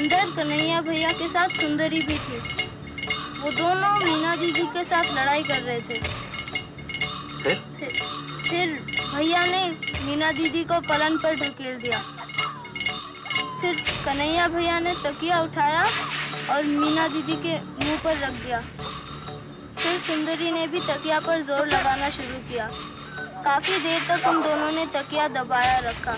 अंदर कन्हैया भैया के साथ सुंदरी भी थी। वो दोनों मीना दीदी के साथ लड़ाई कर रहे थे। फिर भैया ने मीना दीदी को पलंग पर ढकेल दिया। फिर कन्हैया भैया ने तकिया उठाया और मीना दीदी के मुंह पर रख दिया। फिर सुंदरी ने भी तकिया पर जोर लगाना शुरू किया। काफी देर तक उन दोनों ने तकिया दबाया रखा।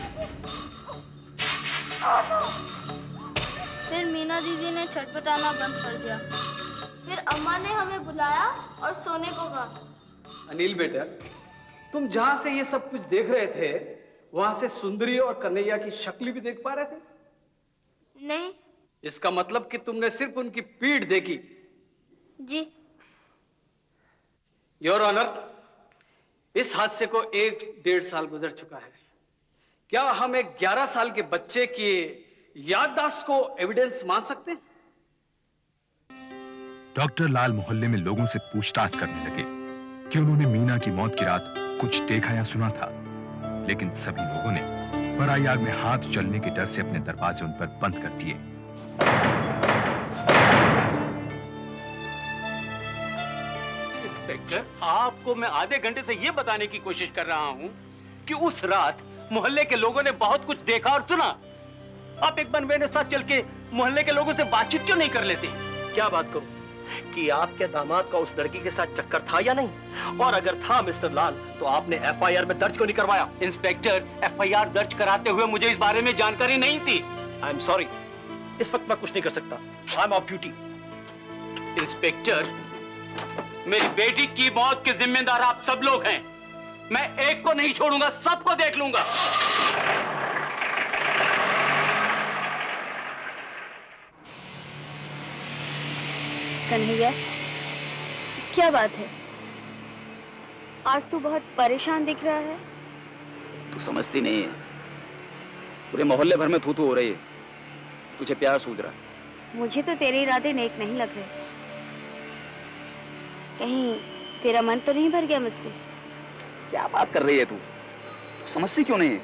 फिर मीना दीदी ने छटपटाना बंद कर दिया। फिर अम्मा ने हमें बुलाया और सोने को कहा। अनिल बेटा, तुम जहां से ये सब कुछ देख रहे थे, वहां से सुंदरी और कन्हैया की शक्ल भी देख पा रहे थे? नहीं। इसका मतलब कि तुमने सिर्फ उनकी पीठ देखी? जी। योर ऑनर, इस हादसे को 1-1.5 साल गुजर चुका है। क्या हम एक 11 साल के बच्चे की याददाश्त को एविडेंस मान सकते हैं? डॉक्टर लाल मोहल्ले में लोगों से पूछताछ करने लगे कि उन्होंने मीना की मौत की रात कुछ देखा या सुना था, लेकिन सभी लोगों ने पराई आग में हाथ जलने के डर से अपने दरवाजे उन पर बंद कर दिए। इंस्पेक्टर, आपको मैं आधे घंटे से यह बताने की कोशिश कर रहा हूं कि उस रात मोहल्ले के लोगों ने बहुत कुछ देखा और सुना। आप एक बार मेरे साथ चल के मोहल्ले के लोगों से बातचीत क्यों नहीं कर लेते? क्या बात करूं कि आपके दामाद का उस लड़की के साथ चक्कर था या नहीं, और अगर था मिस्टर लाल तो आपने एफआईआर में दर्ज क्यों नहीं करवाया? इंस्पेक्टर, एफआईआर दर्ज कराते हुए मुझे इस बारे में जानकारी नहीं थी। आई एम सॉरी, इस वक्त मैं कुछ नहीं कर सकता। I am of duty. Inspector, मेरी बेटी की मौत के जिम्मेदार आप सब लोग हैं। मैं एक को नहीं छोड़ूंगा, सबको देख लूंगा। कन्हैया, क्या बात है? आज तू बहुत परेशान दिख रहा है। तू समझती नहीं है, पूरे मोहल्ले भर में थू थू हो रही है। तुझे प्यार सूझ रहा है। मुझे तो तेरे इरादे नेक नहीं लग रहे। कहीं तेरा मन तो नहीं भर गया मुझसे? क्या बात कर रही है तू समझती क्यों नहीं है?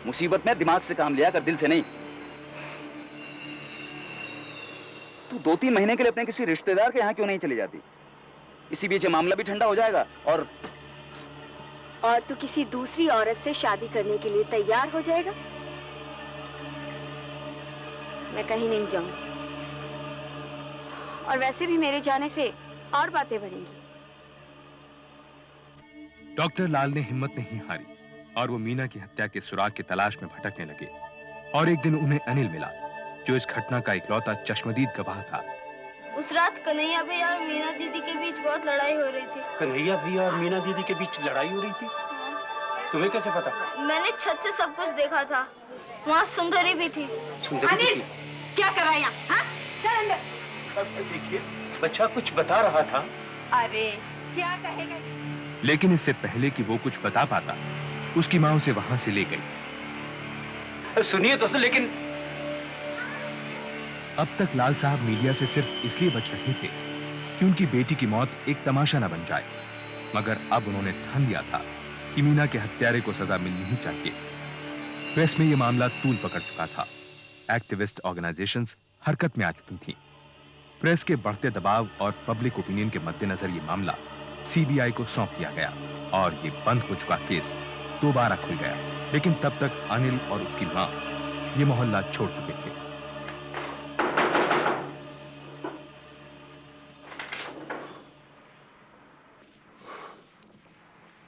मुसीबत में दिमाग से काम लिया कर, दिल से नहीं। तू 2-3 महीने के लिए अपने किसी रिश्तेदार के यहाँ क्यों नहीं चली जाती? इसी बीच मामला भी ठंडा हो जाएगा। और तू किसी दूसरी औरत से शादी करने के लिए तैयार हो जाएगा? मैं कहीं नहीं जाऊंगी, और वैसे भी मेरे जाने से और बातें बनेंगी। डॉक्टर लाल ने हिम्मत नहीं हारी और वो मीना की हत्या के सुराग की तलाश में भटकने लगे। और एक दिन उन्हें अनिल मिला, जो इस घटना का इकलौता चश्मदीद गवाह था। उस रात कन्हैया भैया और मीना दीदी के बीच बहुत लड़ाई हो रही थी। कन्हैया भैया और मीना दीदी के बीच लड़ाई हो रही थी? तुम्हें कैसे पता? मैंने छत से सब कुछ देखा था। वहाँ सुंदरी भी थी। अनिल, क्या कर रहा है यहाँ? हाँ? चल अंदर। देखिए, बच्चा कुछ बता रहा था। अरे क्या कहेगा? लेकिन इससे पहले कि वो कुछ बता पाता, उसकी मां उसे वहां से ले गई। सुनिए तो, लेकिन अब तक लाल साहब मीडिया से सिर्फ इसलिए बच रहे थे कि उनकी बेटी की मौत एक तमाशा न बन जाए, मगर अब उन्होंने ठान लिया था कि मीना के हत्यारे को सजा मिलनी ही चाहिए। प्रेस में यह मामला तूल पकड़ चुका था। एक्टिविस्ट ऑर्गेनाइजेशंस हरकत में आ चुकी थीं। प्रेस के बढ़ते दबाव और पब्लिक ओपिनियन के मद्देनजर यह मामला सीबीआई को सौंप दिया गया और ये बंद हो चुका केस दोबारा खुल गया। लेकिन तब तक अनिल और उसकी मां ये मोहल्ला छोड़ चुके थे।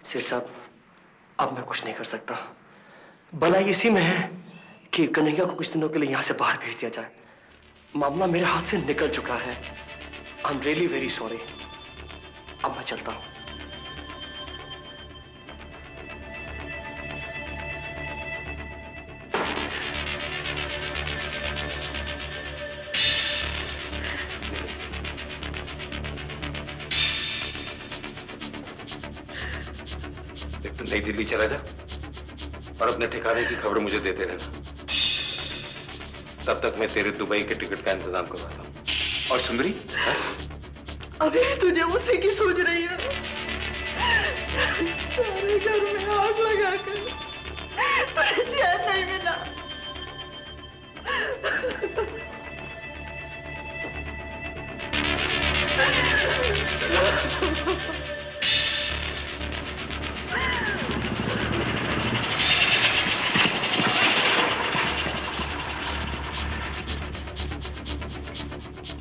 सेठ साहब, अब मैं कुछ नहीं कर सकता। भलाई इसी में है कि कन्हैया को कुछ दिनों के लिए यहां से बाहर भेज दिया जाए। मामला मेरे हाथ से निकल चुका है। I am really very sorry. अब मैं चलता हूं। एक तो नई दिल्ली चला जा और अपने ठिकाने की खबर मुझे देते रहना। तब तक मैं तेरे दुबई के टिकट का इंतजाम करवाता हूँ। और सुंदरी, अभी तुझे उसी की सूझ रही है। सारे घर में आग लगाकर तुझे चैन नहीं मिला।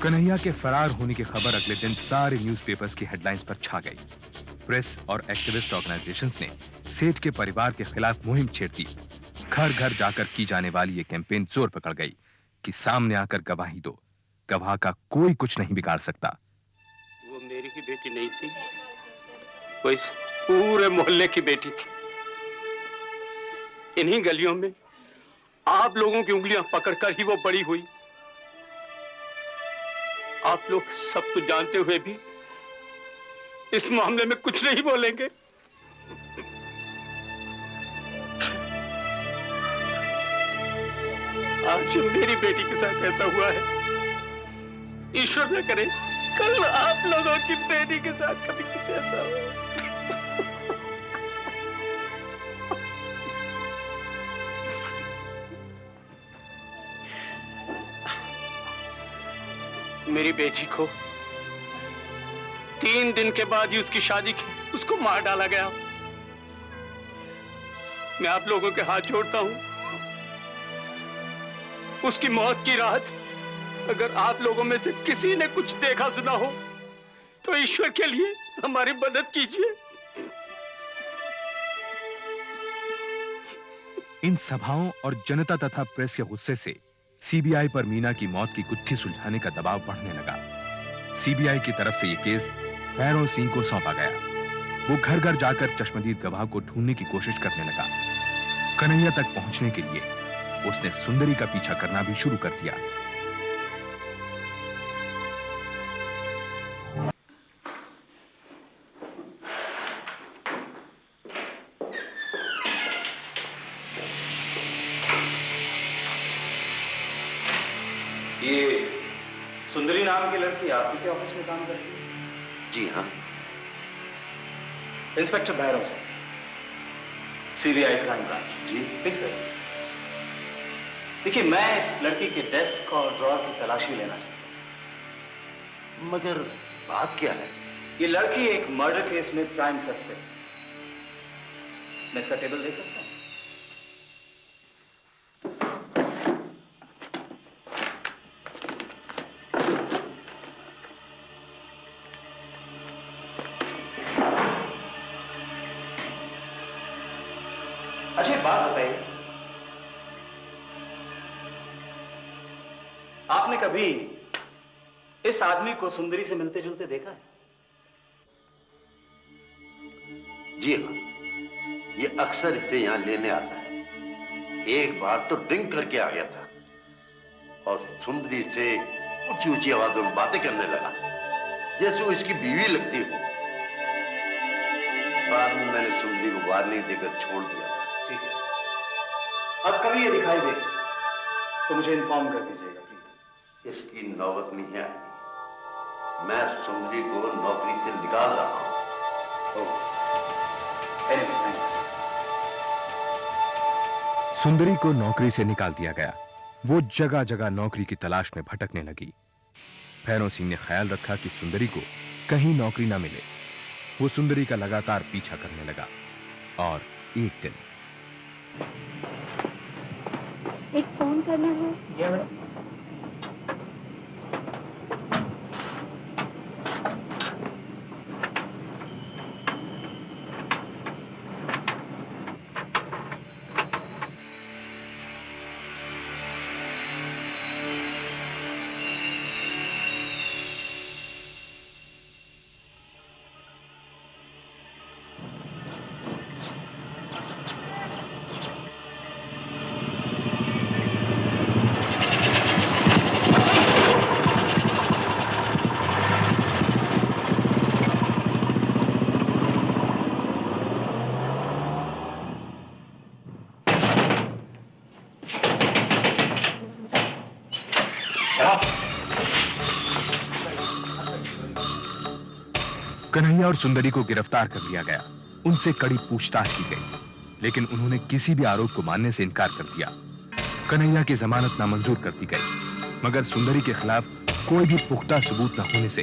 कन्हैया के फरार होने की खबर अगले दिन सारे न्यूज़पेपर्स की हेडलाइंस पर छा गई। प्रेस और एक्टिविस्ट ऑर्गेनाइजेशंस ने सेठ के परिवार के खिलाफ मुहिम छेड़ दी। घर घर जाकर की जाने वाली ये कैंपेन जोर पकड़ गई कि सामने आकर गवाही दो, गवाह का कोई कुछ नहीं बिगाड़ सकता। वो मेरी ही बेटी नहीं थी, वो इस पूरे मोहल्ले की बेटी थी। इन्हीं गलियों में आप लोगों की उंगलियां पकड़कर ही वो बड़ी हुई। आप लोग सब कुछ जानते हुए भी इस मामले में कुछ नहीं बोलेंगे। आज मेरी बेटी के साथ ऐसा हुआ है, ईश्वर न करे कल आप लोगों की बेटी के साथ कभी कुछ ऐसा हो। मेरी बेटी को 3 दिन के बाद ही उसकी शादी की उसको मार डाला गया। मैं आप लोगों के हाथ जोड़ता हूं, उसकी मौत की रात अगर आप लोगों में से किसी ने कुछ देखा सुना हो तो ईश्वर के लिए हमारी मदद कीजिए। इन सभाओं और जनता तथा प्रेस के गुस्से से सीबीआई पर मीना की मौत की गुत्थी सुलझाने का दबाव बढ़ने लगा। सीबीआई की तरफ से यह केस भैरव सिंह को सौंपा गया। वो घर घर जाकर चश्मदीद गवाह को ढूंढने की कोशिश करने लगा। कन्हैया तक पहुंचने के लिए उसने सुंदरी का पीछा करना भी शुरू कर दिया। ये सुंदरी नाम की लड़की आप ही के ऑफिस में काम करती है? जी हाँ। Inspector Bhairav Singh, CBI crime branch. जी इंस्पेक्टर, देखिए मैं इस लड़की के डेस्क और ड्रॉर की तलाशी लेना चाहता हूं। मगर बात क्या है? ये लड़की एक मर्डर केस में प्राइम सस्पेक्ट। मैं इसका टेबल देख सकता हूं? अच्छा एक बात बताइए, आपने कभी इस आदमी को सुंदरी से मिलते जुलते देखा है? जी हाँ, ये अक्सर इसे यहाँ लेने आता है। एक बार तो ड्रिंक करके आ गया था और सुंदरी से ऊंची ऊंची आवाजों में बातें करने लगा जैसे वो इसकी बीवी लगती हो। बाद में मैंने सुंदरी को वार्निंग देकर छोड़ दिया। ठीक है, अब कभी ये दिखाई दे तो मुझे इन्फॉर्म कर दीजिएगा प्लीज। इसकी नौबत नहीं आएगी। मैं सुंदरी को नौकरी से निकाल रहा हूं। Anyway, thanks. सुंदरी को नौकरी से निकाल दिया गया। वो जगह जगह नौकरी की तलाश में भटकने लगी। भैरव सिंह ने ख्याल रखा कि सुंदरी को कहीं नौकरी ना मिले। वो सुंदरी का लगातार पीछा करने लगा और एक दिन एक फोन करना है। कन्हैया और सुंदरी को गिरफ्तार कर लिया गया। उनसे कड़ी पूछताछ की गई, लेकिन उन्होंने किसी भी आरोप को मानने से इनकार कर दिया। कन्हैया की जमानत नामंजूर कर दी गई, मगर सुंदरी के खिलाफ कोई भी पुख्ता सबूत न होने से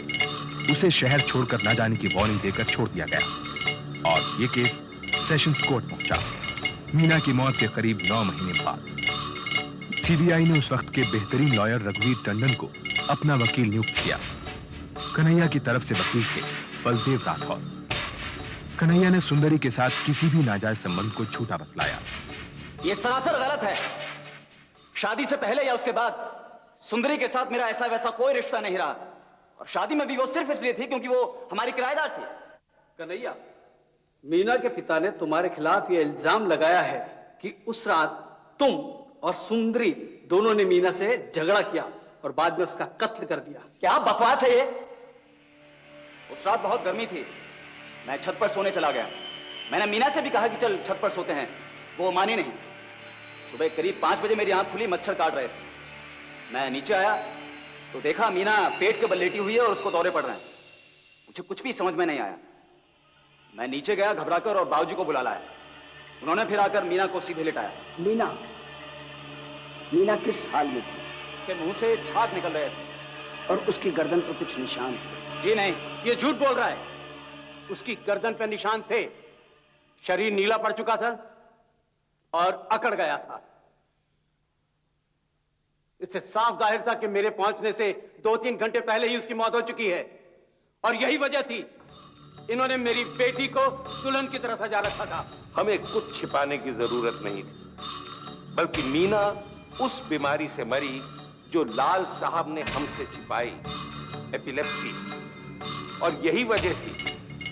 उसे शहर छोड़कर न जाने की वार्निंग देकर छोड़ दिया गया और यह केस सेशंस कोर्ट पहुंचा। मीना की मौत के करीब 9 महीने बाद सीबीआई ने उस वक्त के बेहतरीन लॉयर रघुवीर टंडन को अपना वकील नियुक्त किया। कन्हैया की तरफ से वकील थे बलदेव राठौर। कन्हैया ने सुंदरी के साथ किसी भी नाजायज संबंध को झूठा बतलाया। ये सरासर गलत है। शादी से पहले या उसके बाद सुंदरी के साथ मेरा ऐसा वैसा कोई रिश्ता नहीं रहा, और शादी में भी वो सिर्फ इसलिए थी क्योंकि वो हमारी किराएदार थी। कन्हैया, मीना के पिता ने तुम्हारे खिलाफ यह इल्जाम लगाया है कि उस रात तुम और सुंदरी दोनों ने मीना से झगड़ा किया और बाद में उसका कत्ल कर दिया। क्या बकवास है ये? उस रात बहुत गर्मी थी, मैं छत पर सोने चला गया। मैंने मीना से भी कहा कि चल छत पर सोते हैं, वो मानी नहीं। सुबह करीब 5 बजे मेरी आंख खुली, मच्छर काट रहे थे। मैं नीचे आया तो देखा मीना पेट के बल लेटी हुई है और उसको दौरे पड़ रहे हैं। मुझे कुछ भी समझ में नहीं आया। मैं नीचे गया घबराकर और बाबूजी को बुला लाया। उन्होंने फिर आकर मीना को सीधे लिटाया। मीना किस हाल में थी? उसके मुंह से छाग निकल रहे थे। और उसकी गर्दन पर कुछ निशान थे? जी नहीं, ये झूठ बोल रहा है। उसकी गर्दन पर निशान थे, शरीर नीला पड़ चुका था और अकड़ गया था। इससे साफ जाहिर था कि मेरे पहुंचने से 2-3 घंटे पहले ही उसकी मौत हो चुकी है, और यही वजह थी इन्होंने मेरी बेटी को दुल्हन की तरह सजा रखा था। हमें कुछ छिपाने की जरूरत नहीं थी, बल्कि मीना उस बीमारी से मरी जो लाल साहब ने हमसे छिपाई, एपिलेप्सी। और यही वजह थी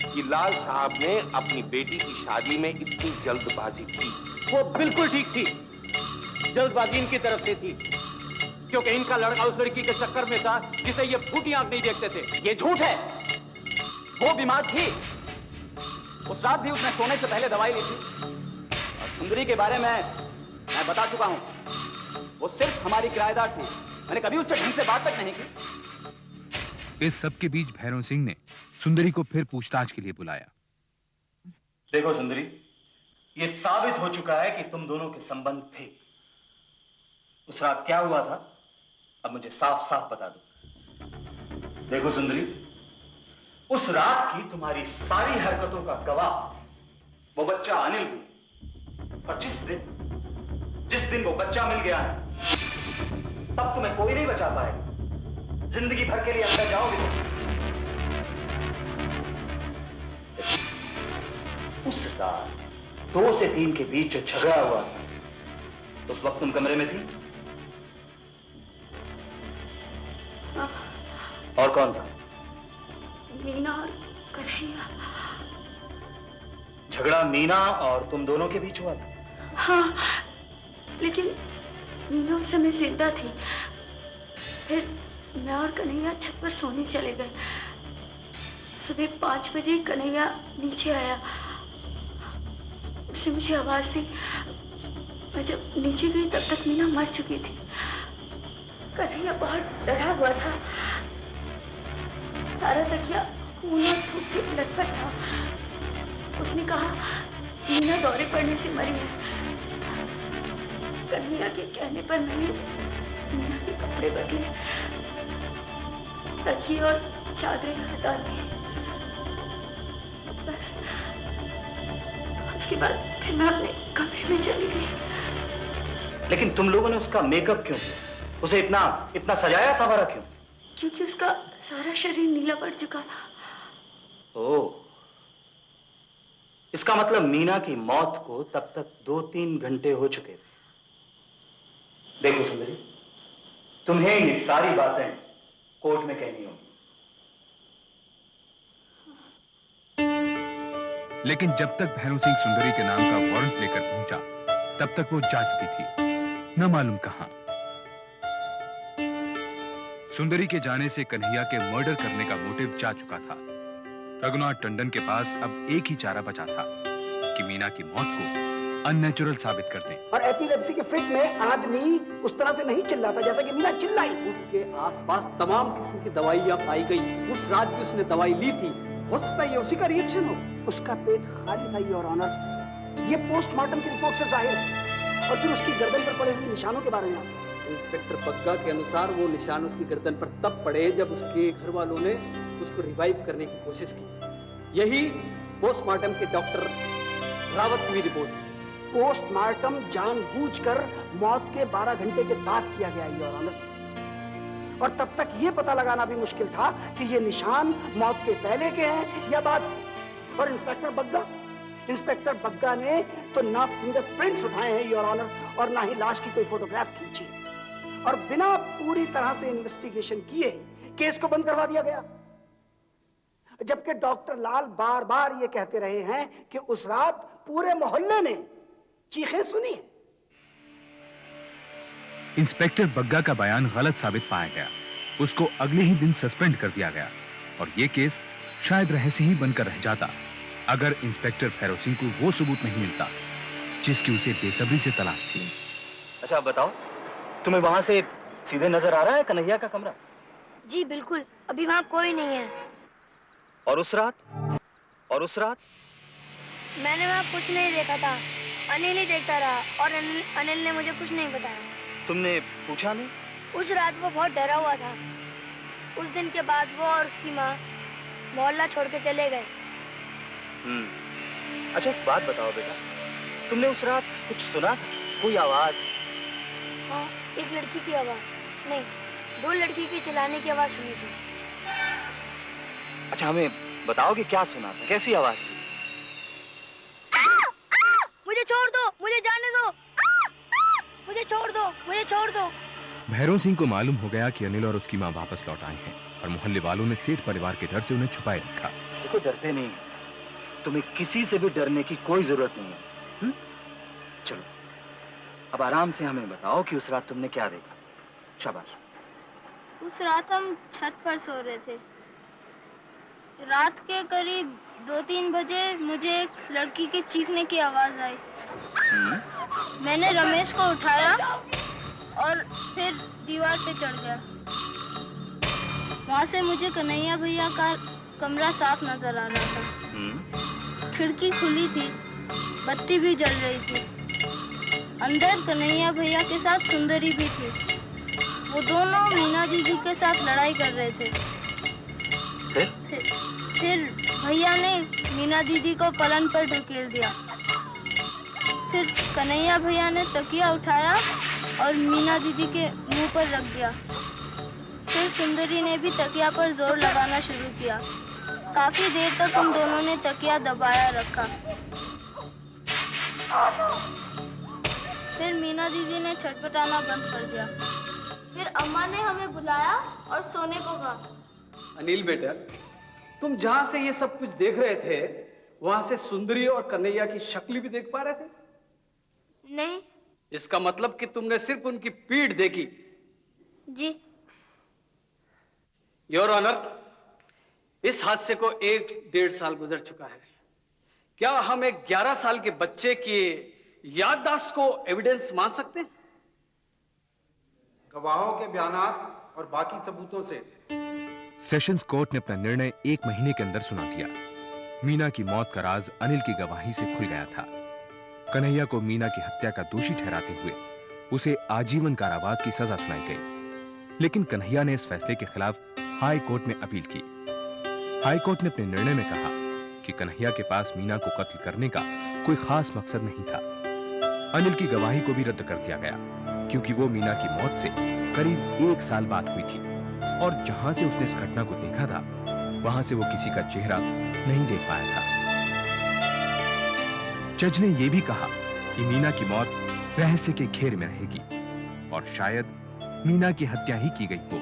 कि लाल साहब ने अपनी बेटी की शादी में इतनी जल्दबाजी की। वो बिल्कुल ठीक थी, जल्दबाजी इनकी तरफ से थी, क्योंकि इनका लड़का उस लड़की के चक्कर में था जिसे ये फूटी आंख नहीं देखते थे। ये झूठ है। वो बीमार थी, उस रात भी उसने सोने से पहले दवाई ली थी। और सुंदरी के बारे में मैं बता चुका हूं, वो सिर्फ हमारी किराएदार थी। मैंने कभी उससे ढंग से बात तक नहीं की। इस सब के बीच भैरव सिंह ने सुंदरी को फिर पूछताछ के लिए बुलाया। देखो सुंदरी, ये साबित हो चुका है कि तुम दोनों के संबंध थे। उस रात क्या हुआ था, अब मुझे साफ साफ बता दो। देखो सुंदरी, उस रात की तुम्हारी सारी हरकतों का गवाह वो बच्चा अनिल भी। और जिस दिन वो बच्चा मिल गया है, तब तुम्हें कोई नहीं बचा पाएगा। जिंदगी भर के लिए अंदर जाओगे। उस रात 2 से 3 के बीच जो झगड़ा हुआ था, उस वक्त तुम कमरे में थी? और कौन था? मीना और कन्हैया। झगड़ा मीना और तुम दोनों के बीच हुआ था? हाँ, लेकिन मीना उस समय जिंदा थी। फिर मैं और कन्हैया छत पर सोने चले गए। सुबह 5 बजे कन्हैया नीचे आया। उसने मुझे आवाज दी। मैं जब नीचे गई तब तक मीना मर चुकी थी। कन्हैया बहुत डरा हुआ था। सारा तकिया खून और धूप से लथपथ था। उसने कहा मीना दौरे पड़ने से मरी है। कन्हैया के कहने पर मैंने मीना के कपड़े बदले, तकिए और चादरें हटा दी। बस उसके बाद फिर मैं अपने कमरे में चली गई। लेकिन तुम लोगों ने उसका मेकअप क्यों किया? उसे इतना सजाया संवारा क्यों? क्योंकि उसका सारा शरीर नीला पड़ चुका था। ओह, इसका मतलब मीना की मौत को तब तक 2-3 घंटे हो चुके थे। देखो सुंदरी, तुम्हें ये सारी बातें कोर्ट में कहनी होगी। लेकिन जब तक भैरव सिंह सुंदरी के नाम का वारंट लेकर पहुंचा, तब तक वो जा चुकी थी, न मालूम कहां। सुंदरी के जाने से कन्हैया के मर्डर करने का मोटिव जा चुका था। रघुनाथ टंडन के पास अब एक ही चारा बचा था कि मीना की मौत को अननेचुरल साबित कर दें। और एपिलेप्सी के फिट में आदमी उस तरह से नहीं चिल्लाता जैसा कि मीना चिल्लाई। उसके आसपास तमाम किस्म की दवाइयां पाई गई। उस रात भी उसने दवाई ली थी। हो सकता है ये उसी का रिएक्शन हो। उसका पेट खाली था योर ऑनर, ये पोस्टमार्टम की रिपोर्ट से जाहिर है। और फिर उसकी गर्दन पर पड़े हुए निशानों के बारे में आप इंस्पेक्टर बग्गा के अनुसार वो निशान उसकी गर्दन पर तब पड़े जब उसके घर वालों ने उसको रिवाइव करने की कोशिश की। यही पोस्टमार्टम के डॉक्टर रावत की रिपोर्ट है। पोस्टमार्टम जानबूझकर मौत के 12 घंटे के बाद किया गया योर ऑनर। और तब तक यह पता लगाना भी मुश्किल था कि ये निशान मौत के पहले के हैं या बाद के। और इंस्पेक्टर बग्गा ने तो ना फिंगरप्रिंट्स उठाए हैं योर ऑनर, और ना ही लाश की कोई फोटोग्राफ खींची, और बिना पूरी तरह से इन्वेस्टिगेशन किए केस को बंद करवा दिया गया। जबकि डॉक्टर लाल बार बार ये कहते रहे हैं कि उस रात पूरे मोहल्ले ने चीखें सुनी है। इंस्पेक्टर बग्गा का बयान गलत साबित पाया गया। उसको अगले ही दिन सस्पेंड कर दिया गया और यह केस शायद रहस्य ही बनकर रह जाता अगर इंस्पेक्टर भैरव सिंह को वो सबूत नहीं मिलता जिसकी उसे बेसब्री से तलाश थी। अच्छा आप बताओ, तुम्हें वहां से सीधे नजर आ रहा है कन्हैया का कमरा? जी बिल्कुल, अभी वहाँ कोई नहीं है। और उस रात? मैंने वहाँ कुछ नहीं देखा था, अनिल ही देखता रहा और अनिल ने मुझे कुछ नहीं बताया। तुमने पूछा नहीं? उस रात वो बहुत डरा हुआ था। उस दिन के बाद वो और उसकी माँ मोहल्ला छोड़ के चले गए। अच्छा एक बात बताओ बेटा, तुमने उस रात कुछ सुना था? कोई आवाज? हाँ, एक लड़की की आवाज, नहीं 2 लड़की की चिल्लाने की आवाज सुनी थी। अच्छा हमें बताओ कि क्या सुना था, कैसी आवाज थी? मुझे छोड़ दो, मुझे जाने दो, मुझे छोड़ दो। भैरव सिंह को मालूम हो गया कि अनिल और उसकी माँ वापस लौट आए हैं और मोहल्ले वालों ने सेठ परिवार के डर से उन्हें छुपाए रखा। देखो डरते नहीं, तुम्हें किसी से भी डरने की कोई जरूरत नहीं है। चलो अब आराम से हमें बताओ कि उस रात तुमने क्या देखा। शाबाश। उस रात हम छत पर सो रहे थे। रात के करीब 2-3 बजे मुझे एक लड़की के चीखने की आवाज आई। मैंने रमेश को उठाया और फिर दीवार पे चढ़ गया। वहां से मुझे कन्हैया भैया का कमरा साफ नजर आ रहा था। खिड़की खुली थी, बत्ती भी जल रही थी। अंदर कन्हैया भैया के साथ सुंदरी भी थी। वो दोनों मीना दीदी के साथ लड़ाई कर रहे थे। फिर भैया ने मीना दीदी को पलंग पर ढकेल दिया। फिर कन्हैया भैया ने तकिया उठाया और मीना दीदी के मुंह पर रख दिया। फिर सुंदरी ने भी तकिया पर जोर लगाना शुरू किया। काफी देर तक उन दोनों ने तकिया दबाया रखा। फिर मीना दीदी ने छटपटाना बंद कर दिया। फिर अम्मा ने हमें बुलाया और सोने को कहा। अनिल बेटा, तुम जहां से ये सब कुछ देख रहे थे वहां से सुंदरी और कन्हैया की शक्ल भी देख पा रहे थे? नहीं। इसका मतलब कि तुमने सिर्फ उनकी पीठ देखी? जी। योर ऑनर, इस हादसे को 1-1.5 साल गुजर चुका है। क्या हम एक 11 साल के बच्चे की याददाश्त को एविडेंस मान सकते हैं? गवाहों के बयानात और बाकी सबूतों से सेशंस कोर्ट ने अपना निर्णय 1 महीने के अंदर सुना दिया। मीना की मौत का राज अनिल की गवाही से खुल गया था। कन्हैया को मीना की हत्या का दोषी ठहराते हुए उसे आजीवन कारावास की सजा सुनाई गई। लेकिन कन्हैया ने इस फैसले के खिलाफ हाई कोर्ट में अपील की। हाई कोर्ट ने अपने निर्णय में कहा कि कन्हैया के पास मीना को कत्ल करने का कोई खास मकसद नहीं था। अनिल की गवाही को भी रद्द कर दिया गया क्योंकि वो मीना की मौत से करीब 1 साल बाद हुई थी और जहां से उसने इस घटना को देखा था वहां से वो किसी का चेहरा नहीं देख पाया था। जज ने यह भी कहा कि मीना की मौत रहस्य के घेर में रहेगी और शायद मीना की हत्या ही की गई हो।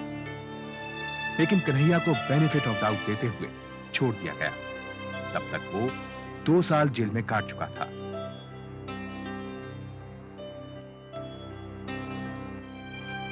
लेकिन कन्हैया को बेनिफिट ऑफ डाउट देते हुए छोड़ दिया गया। तब तक वो 2 साल जेल में काट चुका था।